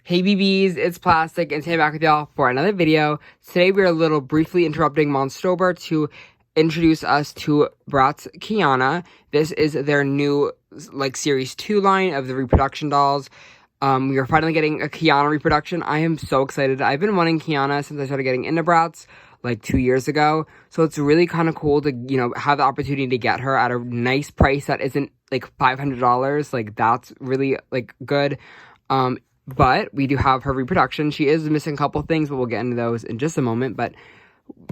Hey BBs, it's Plastic, and today I'm back with y'all for another video. Today we are a little briefly interrupting Monstober to introduce us to Bratz Kiana. This is their new, Series 2 line of the Reproduction dolls. We are finally getting a Kiana reproduction. I am so excited. I've been wanting Kiana since I started getting into Bratz, 2 years ago. So it's really kind of cool to, have the opportunity to get her at a nice price that isn't, $500. That's really, good. But we do have her reproduction. She is missing a couple things, but we'll get into those in just a moment. But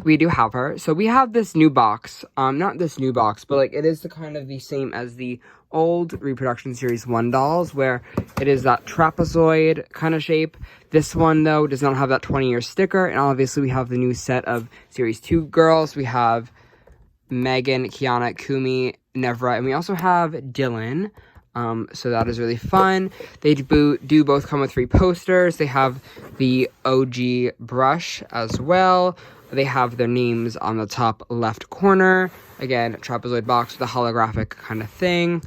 we do have her. So we have this new box. Not this new box, but it is the same as the old Reproduction Series 1 dolls, where it is that trapezoid kind of shape. This one, though, does not have that 20-year sticker. And obviously, we have the new set of Series 2 girls. We have Megan, Kiana, Kumi, Nevra, and we also have Dylan. So that is really fun. They do both come with free posters. They have the OG brush as well. They have their names on the top left corner. Again, trapezoid box with a holographic kind of thing.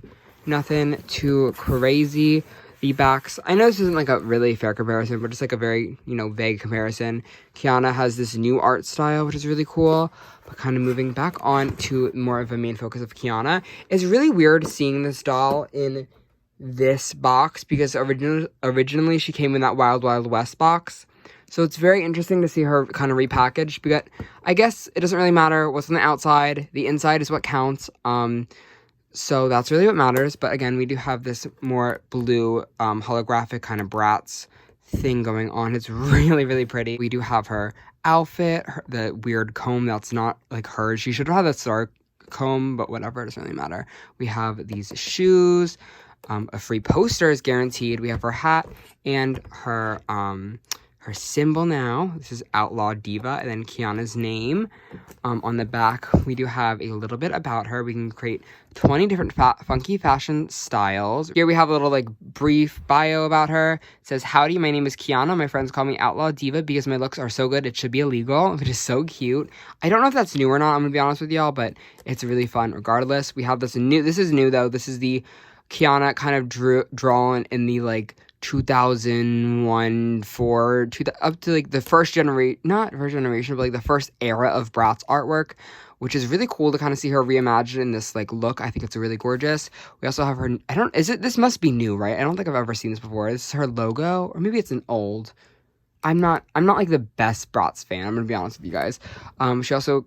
Nothing too crazy. The backs, I know this isn't a really fair comparison, but just a very, vague comparison. Kiana has this new art style, which is really cool. But kind of moving back on to more of a main focus of Kiana. It's really weird seeing this doll in this box because originally she came in that Wild Wild West box. So it's very interesting to see her kind of repackaged. But I guess it doesn't really matter what's on the outside. The inside is what counts. So that's really what matters. But again, we do have this more blue holographic kind of Bratz thing going on. It's really, really pretty. We do have her outfit, the weird comb that's not hers. She should have a star comb, but whatever, it doesn't really matter. We have these shoes. A free poster is guaranteed. We have her hat and her symbol now. This is Outlaw Diva, and then Kiana's name. On the back, we do have a little bit about her. We can create 20 different funky fashion styles. Here we have a little brief bio about her. It says, "Howdy, my name is Kiana. My friends call me Outlaw Diva because my looks are so good it should be illegal," which is so cute. I don't know if that's new or not, I'm gonna be honest with y'all, but it's really fun regardless. We have this is new though. This is the Kiana kind of drawn in the 2001 up to the first generation, not first generation, but the first era of Bratz artwork, which is really cool to kind of see her reimagined in this look. I think it's really gorgeous. We also have her, this must be new, right? I don't think I've ever seen this before. This is her logo, or maybe it's an old. I'm not the best Bratz fan, I'm gonna be honest with you guys. She also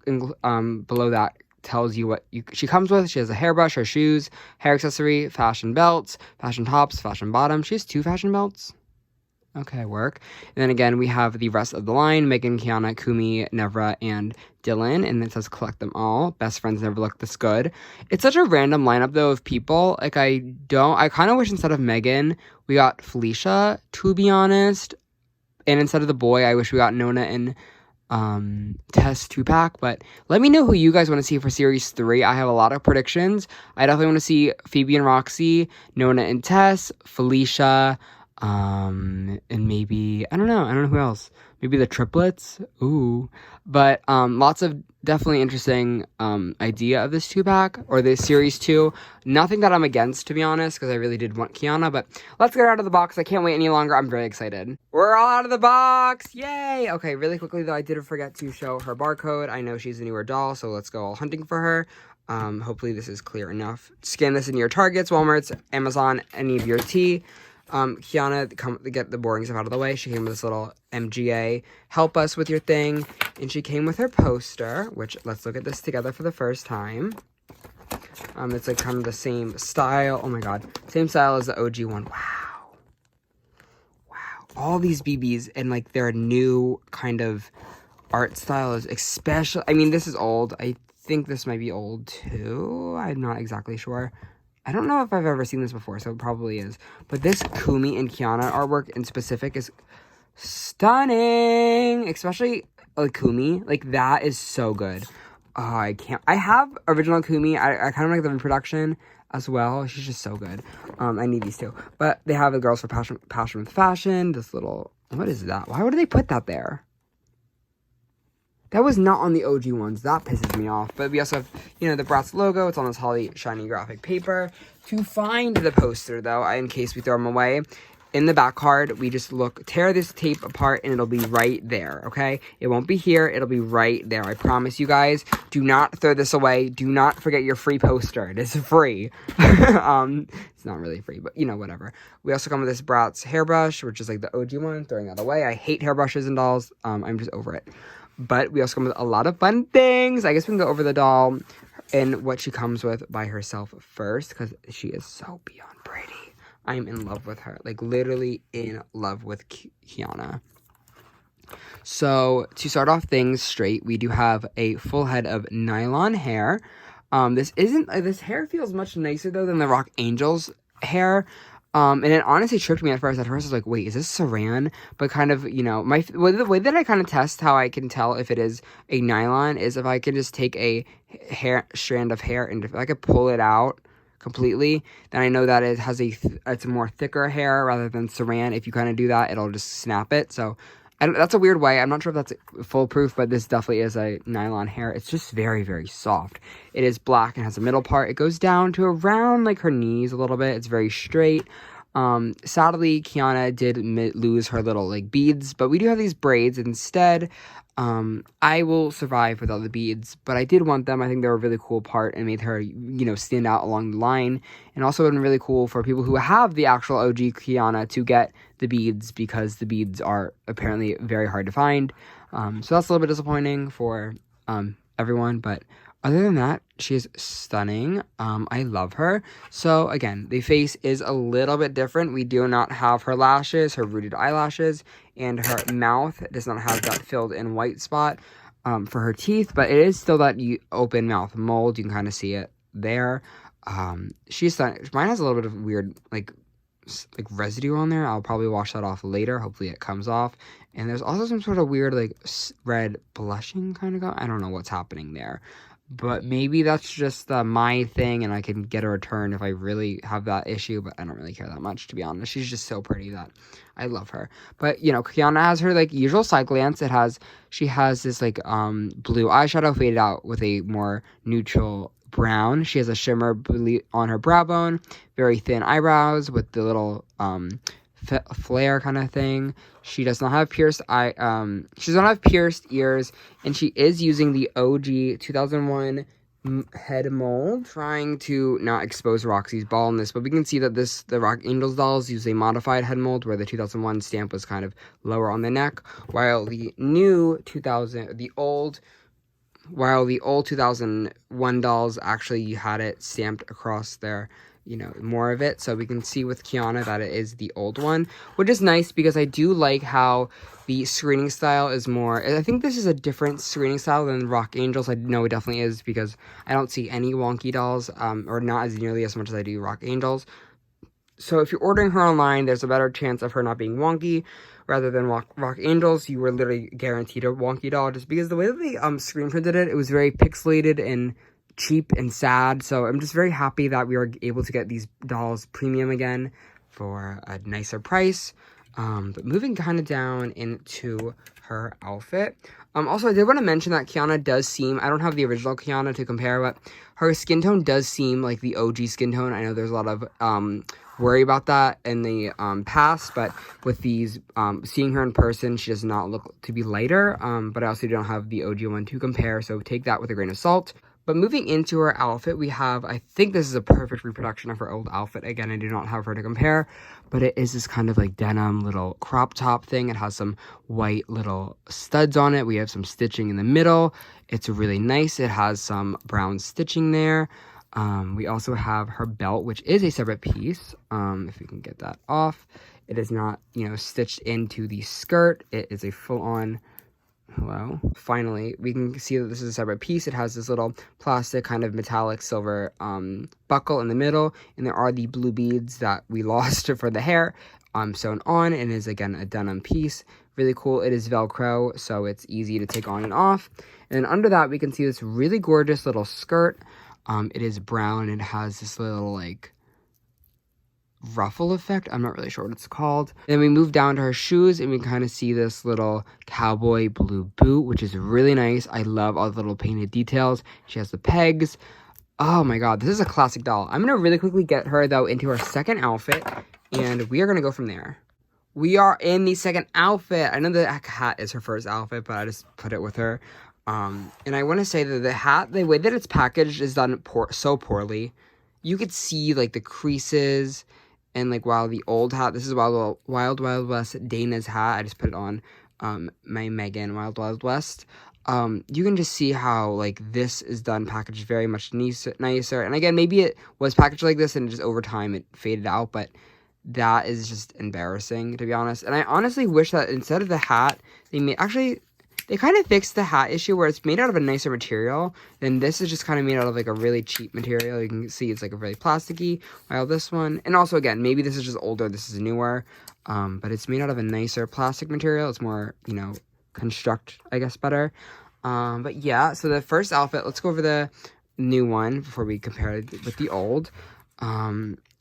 below that tells you what she comes with. She has a hairbrush, her shoes, hair accessory, fashion belts, fashion tops, fashion bottom. She has 2 fashion belts. Okay, work. And then again, we have the rest of the line: Megan, Kiana, Kumi, Nevra, and Dylan. And it says collect them all. Best friends never look this good. It's such a random lineup though of people. I kind of wish instead of Megan, we got Felicia, to be honest. And instead of the boy, I wish we got Nona and Tess 2-pack. But let me know who you guys want to see for Series 3. I have a lot of predictions. I definitely want to see Phoebe and Roxy, Nona and Tess, Felicia, and maybe, I don't know who else. Maybe the triplets. Ooh. But lots of definitely interesting idea of this 2-pack, or this Series 2. Nothing that I'm against, to be honest, because I really did want Kiana. But let's get her out of the box. I can't wait any longer. I'm very excited. We're all out of the box. Yay! Okay, really quickly, though, I did forget to show her barcode. I know she's a newer doll, so let's go all hunting for her. Hopefully this is clear enough. Scan this in your Targets, Walmarts, Amazon, any of your T. Kiana, come get the boring stuff out of the way. She came with this little MGA, help us with your thing. And she came with her poster, which, let's look at this together for the first time. It's kind of the same style. Oh my god. Same style as the OG one. Wow. Wow. All these BBs and their new kind of art style is especially, this is old. I think this might be old too. I'm not exactly sure. I don't know if I've ever seen this before, so it probably is. But this Kumi and Kiana artwork in specific is stunning. Especially Kumi. That is so good. Oh, I can't. I have original Kumi. I kind of like the reproduction as well. She's just so good. I need these too. But they have the Girls for Passion with Fashion. This little, what is that? Why would they put that there? That was not on the OG ones. That pisses me off. But we also have, the Bratz logo. It's on this holly shiny graphic paper. To find the poster, though, in case we throw them away, in the back card, we just tear this tape apart, and it'll be right there, okay? It won't be here. It'll be right there. I promise you guys. Do not throw this away. Do not forget your free poster. It is free. It's not really free, but, you know, whatever. We also come with this Bratz hairbrush, which is like the OG one. Throwing that away. I hate hairbrushes and dolls. I'm just over it. But we also come with a lot of fun things. I guess we can go over the doll and what she comes with by herself first, because she is so beyond pretty. I'm in love with her, like literally in love with Kiana. So to start off things straight, we do have a full head of nylon hair. This hair feels much nicer though than the Rock Angel's hair. And it honestly tricked me at first. At first I was like, wait, is this saran? But kind of, you know, the way that I kind of test how I can tell if it is a nylon is if I can just take a strand of hair and if I could pull it out completely, then I know that it has it's a more thicker hair rather than saran. If you kind of do that, it'll just snap it. So that's a weird way. I'm not sure if that's foolproof, but this definitely is a nylon hair. It's just very, very soft. It is black and has a middle part. It goes down to around like her knees a little bit. It's very straight. Sadly, Kiana did lose her little like beads, but we do have these braids instead. I will survive without the beads, but I did want them. I think they were a really cool part and made her, you know, stand out along the line. And also been really cool for people who have the actual OG Kiana to get the beads, because the beads are apparently very hard to find. So that's a little bit disappointing for everyone, but other than that, she is stunning. I love her. So again, the face is a little bit different. We do not have her lashes, her rooted eyelashes, and her mouth does not have that filled in white spot for her teeth, but it is still that open mouth mold. You can kind of see it there. She's stunning. Mine has a little bit of weird like residue on there. I'll probably wash that off later. Hopefully it comes off. And there's also some sort of weird like red blushing kind of going. I don't know what's happening there. But maybe that's just my thing, and I can get a return if I really have that issue, but I don't really care that much, to be honest. She's just so pretty that I love her. But, you know, Kiana has her, like, usual side glance. She has this, like, blue eyeshadow faded out with a more neutral brown. She has a shimmer on her brow bone, very thin eyebrows with the little, flare kind of thing. She does not have pierced ears, and she is using the OG 2001 head mold, trying to not expose Roxy's baldness, but we can see that the Rock Angels dolls use a modified head mold where the 2001 stamp was kind of lower on the neck, while the old 2001 dolls actually had it stamped across their, you know, more of it. So we can see with Kiana that it is the old one, which is nice because I do like how the screening style is more, I think this is a different screening style than Rock Angels. I know it definitely is because I don't see any wonky dolls, or not as nearly as much as I do Rock Angels. So if you're ordering her online, there's a better chance of her not being wonky rather than Rock Angels. You were literally guaranteed a wonky doll just because the way that they screen printed it was very pixelated and cheap and sad. So I'm just very happy that we were able to get these dolls premium again for a nicer price. But moving kind of down into her outfit. Also, I did want to mention that Kiana does seem, I don't have the original Kiana to compare, but her skin tone does seem like the OG skin tone. I know there's a lot of worry about that in the past, but with these, seeing her in person, she does not look to be lighter, but I also don't have the OG one to compare, so take that with a grain of salt. But moving into her outfit, we have, I think this is a perfect reproduction of her old outfit. Again, I do not have her to compare, but it is this kind of like denim little crop top thing. It has some white little studs on it. We have some stitching in the middle. It's really nice. It has some brown stitching there. We also have her belt, which is a separate piece. If we can get that off. It is not, you know, stitched into the skirt. It is a full-on... Hello. Finally, we can see that this is a separate piece. It has this little plastic kind of metallic silver buckle in the middle, and there are the blue beads that we lost for the hair sewn on, and is again a denim piece. Really cool. It is Velcro, so it's easy to take on and off. And then under that, we can see this really gorgeous little skirt. It is brown, and it has this little like ruffle effect. I'm not really sure what it's called. Then we move down to her shoes, and we kind of see this little cowboy blue boot, which is really nice. I love all the little painted details. She has the pegs. Oh my god, this is a classic doll. I'm gonna really quickly get her though into her second outfit, and we are going to go from there. We are in the second outfit. I know the hat is her first outfit, but I just put it with her. And I want to say that the hat, the way that it's packaged is done so poorly. You could see, like, the creases, and, like, while the old hat, this is Wild Wild West Dana's hat. I just put it on my Megan Wild Wild West. You can just see how, like, this is done packaged very much nicer. And again, maybe it was packaged like this and just over time it faded out, but that is just embarrassing, to be honest. And I honestly wish that instead of the hat, they kind of fixed the hat issue where it's made out of a nicer material. Then this is just kind of made out of, like, a really cheap material. You can see it's, like, a really plasticky, while this one, and also, again, maybe this is just older, this is newer, but it's made out of a nicer plastic material. It's more, you know, construct, I guess, better. But yeah, so the first outfit, let's go over the new one before we compare it with the old.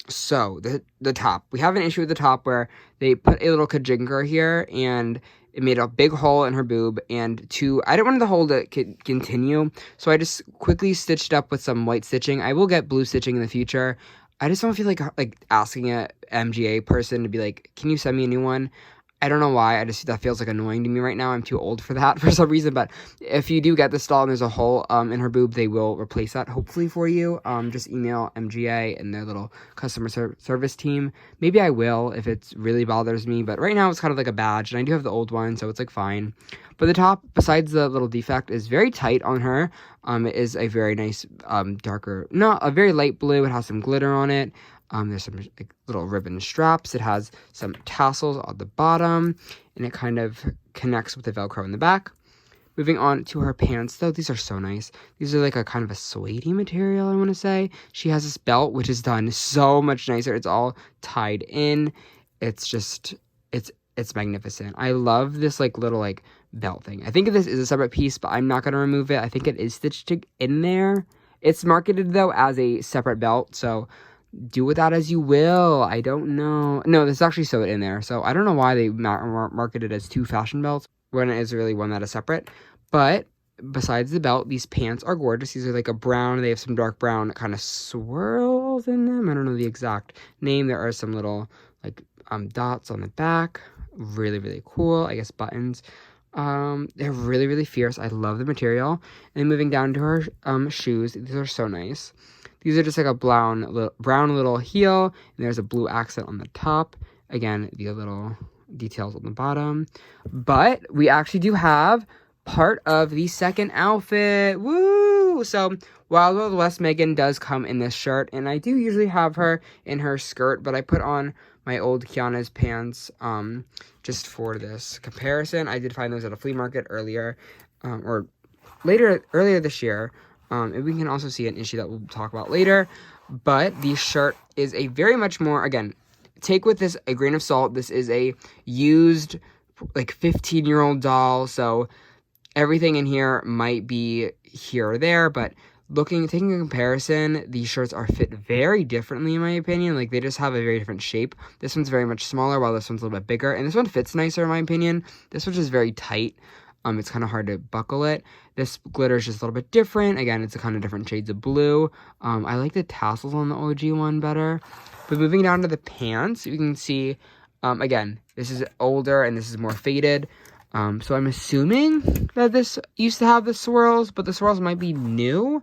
So the top, we have an issue with the top where they put a little kajinker here and it made a big hole in her boob, and I didn't want the hole to continue, so I just quickly stitched up with some white stitching. I will get blue stitching in the future. I just don't feel like asking a MGA person to be like, can you send me a new one? I don't know why. That feels like annoying to me right now. I'm too old for that for some reason. But if you do get this doll and there's a hole in her boob, they will replace that hopefully for you. Just email MGA and their little customer service team. Maybe I will if it really bothers me. But right now it's kind of like a badge, and I do have the old one, so it's like fine. But the top, besides the little defect, is very tight on her. It is a very nice a very light blue. It has some glitter on it. There's some, like, little ribbon straps. It has some tassels on the bottom, and it kind of connects with the Velcro in the back. Moving on to her pants, though, these are so nice. These are like a kind of a suede material, I want to say. She has this belt, which is done so much nicer. It's all tied in. It's just, it's magnificent. I love this, like, little, like, belt thing. I think this is a separate piece, but I'm not going to remove it. I think it is stitched in there. It's marketed, though, as a separate belt, so do with that as you will. I don't know. No, this is actually sewed in there. So I don't know why they marketed it as two fashion belts when it is really one that is separate. But besides the belt, these pants are gorgeous. These are like a brown. They have some dark brown kind of swirls in them. I don't know the exact name. There are some little, like, dots on the back. Really, really cool. I guess buttons. They're really, really fierce. I love the material. And moving down to her shoes. These are so nice. These are just like a brown little heel, and there's a blue accent on the top. Again, the little details on the bottom. But we actually do have part of the second outfit. Woo! So, Wild Wild West Megan does come in this shirt, and I do usually have her in her skirt, but I put on my old Kiana's pants just for this comparison. I did find those at a flea market earlier this year. And we can also see an issue that we'll talk about later. But the shirt is a very much more, again, take with this a grain of salt. This is a used, like, 15-year-old doll. So everything in here might be here or there. But taking a comparison, these shirts are fit very differently, in my opinion. Like, they just have a very different shape. This one's very much smaller, while this one's a little bit bigger. And this one fits nicer, in my opinion. This one's just very tight. It's kind of hard to buckle it. This glitter is just a little bit different. Again, it's a kind of different shades of blue. I like the tassels on the OG one better. But moving down to the pants, you can see, again, this is older and this is more faded. So I'm assuming that this used to have the swirls, but the swirls might be new.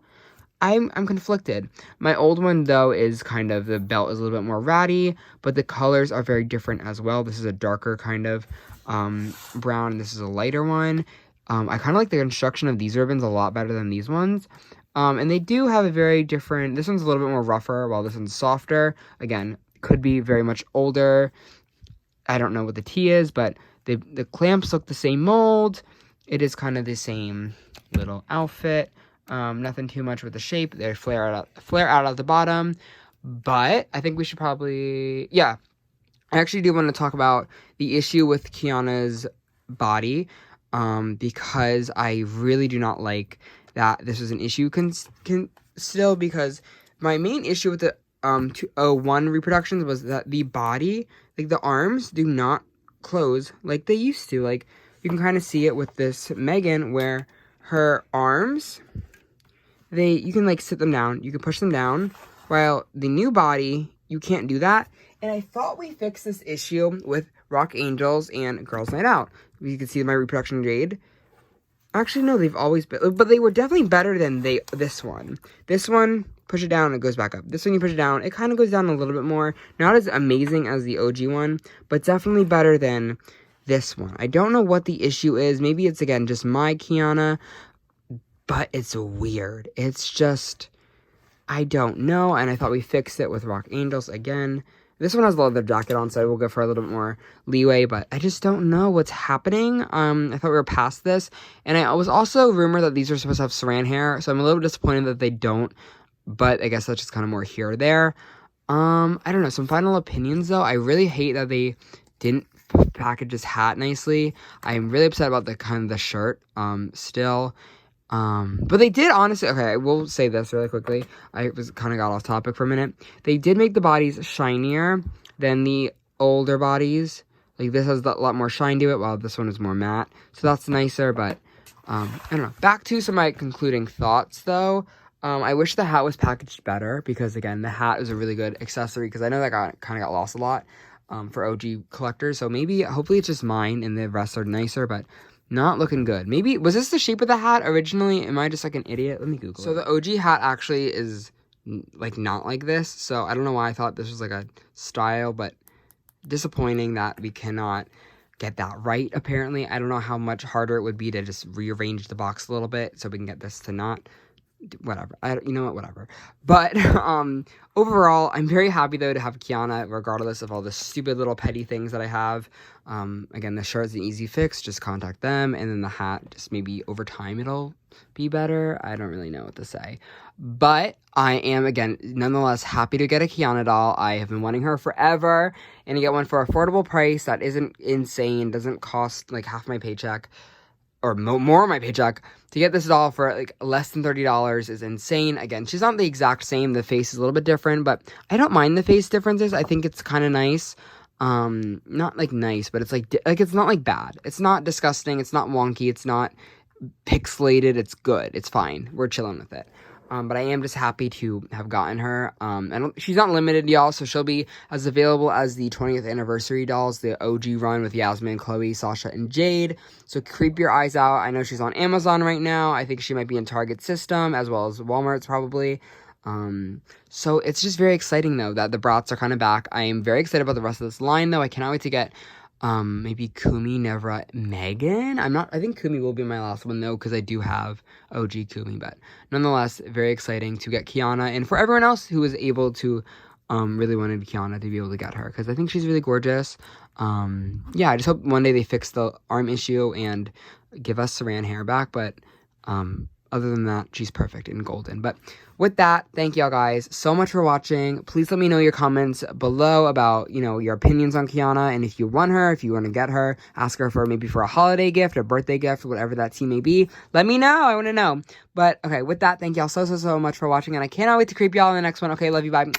I'm conflicted. My old one, though, is kind of, the belt is a little bit more ratty, but the colors are very different as well. This is a darker kind of brown, and this is a lighter one. I kind of like the construction of these ribbons a lot better than these ones. And they do have a very different, this one's a little bit more rougher, while this one's softer. Again, could be very much older. I don't know what the T is, but the clamps look the same mold. It is kind of the same little outfit. Nothing too much with the shape. They flare out at the bottom. But I think we should probably, yeah. I actually do want to talk about the issue with Kiana's body, because I really do not like that this is an issue still, because my main issue with the 201 reproductions was that the body, like the arms, do not close like they used to. Like, you can kind of see it with this Megan, where her arms, you can, like, sit them down, you can push them down, while the new body, you can't do that. And I thought we fixed this issue with Rock Angels and Girls Night Out. You can see my Reproduction Jade. Actually, no, they've always been, but they were definitely better than this one. This one, push it down, it goes back up. This one, you push it down, it kind of goes down a little bit more. Not as amazing as the OG one, but definitely better than this one. I don't know what the issue is. Maybe it's, again, just my Kiana, but it's weird. It's just, I don't know, and I thought we fixed it with Rock Angels again. This one has a leather jacket on, so we'll go for a little bit more leeway, but I just don't know what's happening. I thought we were past this, and I was also rumored that these are supposed to have saran hair, so I'm a little disappointed that they don't, but I guess that's just kind of more here or there. I don't know, some final opinions, though. I really hate that they didn't package this hat nicely. I'm really upset about the shirt, still. But they did, honestly, okay, I will say this really quickly. I was kind of got off topic for a minute. They did make the bodies shinier than the older bodies. Like, this has a lot more shine to it, while this one is more matte. So that's nicer, but, I don't know. Back to some of my concluding thoughts, though. I wish the hat was packaged better, because, again, the hat is a really good accessory, because I know that kind of got lost a lot, for OG collectors. So maybe, hopefully it's just mine, and the rest are nicer, but not looking good. Maybe, was this the shape of the hat originally? Am I just like an idiot? Let me Google it. So the OG hat actually is like not like this. So I don't know why I thought this was like a style, but disappointing that we cannot get that right, apparently. I don't know how much harder it would be to just rearrange the box a little bit so we can get this to not, whatever. You know what, whatever. But overall, I'm very happy though to have Kiana, regardless of all the stupid little petty things that I have. Again, the shirt is an easy fix, just contact them, and then the hat, just maybe over time it'll be better. I don't really know what to say, but I am, again, nonetheless happy to get a Kiana doll. I have been wanting her forever, and to get one for affordable price that isn't insane, doesn't cost like half my paycheck, or more of my paycheck. To get this doll for like less than $30 is insane. Again, she's not the exact same. The face is a little bit different, but I don't mind the face differences. I think it's kind of nice. Not like nice, but it's like it's not like bad. It's not disgusting. It's not wonky. It's not pixelated. It's good. It's fine. We're chilling with it. But I am just happy to have gotten her. And she's not limited, y'all, so she'll be as available as the 20th anniversary dolls, the OG run with Yasmin, Chloe, Sasha, and Jade. So keep your eyes out. I know she's on Amazon right now. I think she might be in Target system, as well as Walmart's probably. So it's just very exciting, though, that the Bratz are kind of back. I am very excited about the rest of this line, though. I cannot wait to get maybe Kumi, Nevra, Megan. I think Kumi will be my last one, though, because I do have OG Kumi, but nonetheless, very exciting to get Kiana, and for everyone else who was able to, really wanted Kiana, to be able to get her, because I think she's really gorgeous. Yeah, I just hope one day they fix the arm issue and give us saran hair back, but, other than that, she's perfect in golden. But with that, thank y'all guys so much for watching. Please let me know your comments below about, your opinions on Kiana, and if you want her, if you want to get her, ask her for maybe for a holiday gift, a birthday gift, whatever that tea may be. Let me know. I want to know. But, okay, with that, thank y'all so much for watching, and I cannot wait to creep y'all in the next one. Okay, love you, bye.